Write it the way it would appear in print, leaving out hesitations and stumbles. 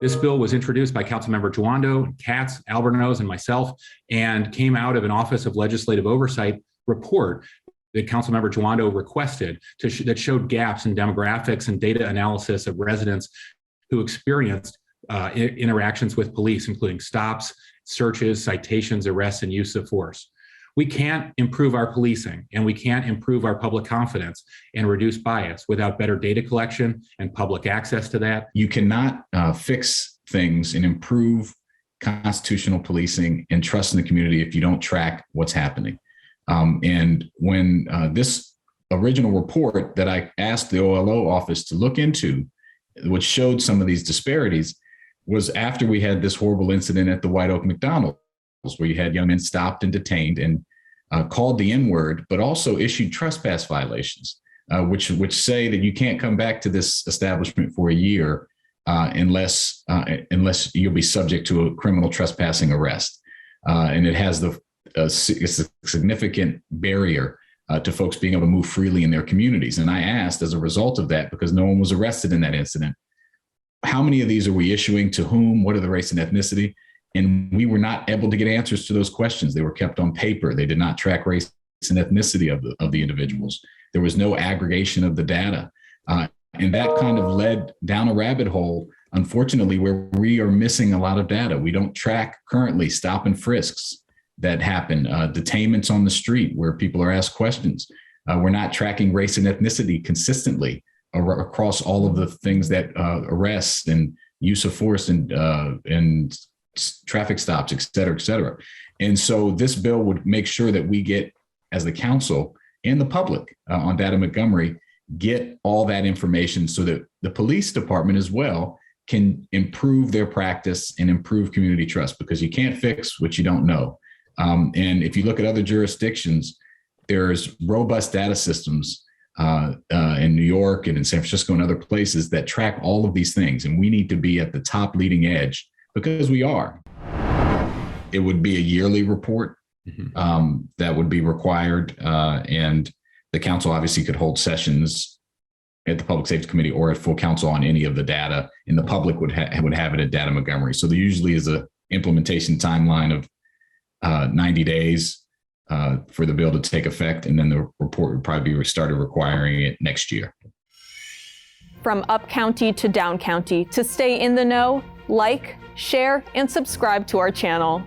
This bill was introduced by Councilmember Jawando, Katz, Albornoz, and myself, and came out of an Office of Legislative Oversight report that Councilmember Jawando requested that showed gaps in demographics and data analysis of residents who experienced interactions with police, including stops, searches, citations, arrests, and use of force. We can't improve our policing and we can't improve our public confidence and reduce bias without better data collection and public access to that. You cannot fix things and improve constitutional policing and trust in the community if you don't track what's happening. And when this original report that I asked the OLO office to look into, which showed some of these disparities, was after we had this horrible incident at the White Oak McDonald's, where you had young men stopped and detained and called the N-word, but also issued trespass violations, which say that you can't come back to this establishment for a year unless you'll be subject to a criminal trespassing arrest. And it has it's a significant barrier to folks being able to move freely in their communities. And I asked, as a result of that, because no one was arrested in that incident, how many of these are we issuing, to whom, what are the race and ethnicity? And we were not able to get answers to those questions. They were kept on paper. They did not track race and ethnicity of the individuals. There was no aggregation of the data. And that kind of led down a rabbit hole, unfortunately, where we are missing a lot of data. We don't track currently stop and frisks that happen, detainments on the street where people are asked questions. We're not tracking race and ethnicity consistently across all of the things that arrests and use of force and traffic stops, et cetera, et cetera. And so this bill would make sure that we get, as the council and the public on Data Montgomery, get all that information so that the police department as well can improve their practice and improve community trust, because you can't fix what you don't know. And if you look at other jurisdictions, there's robust data systems in New York and in San Francisco and other places that track all of these things. And we need to be at the top leading edge, because we are. It would be a yearly report that would be required. And the council obviously could hold sessions at the Public Safety Committee or at full council on any of the data, and the public would have it at Data Montgomery. So there usually is a implementation timeline of 90 days for the bill to take effect, and then the report would probably be started requiring it next year. From up county to down county, to stay in the know, like, share, and subscribe to our channel.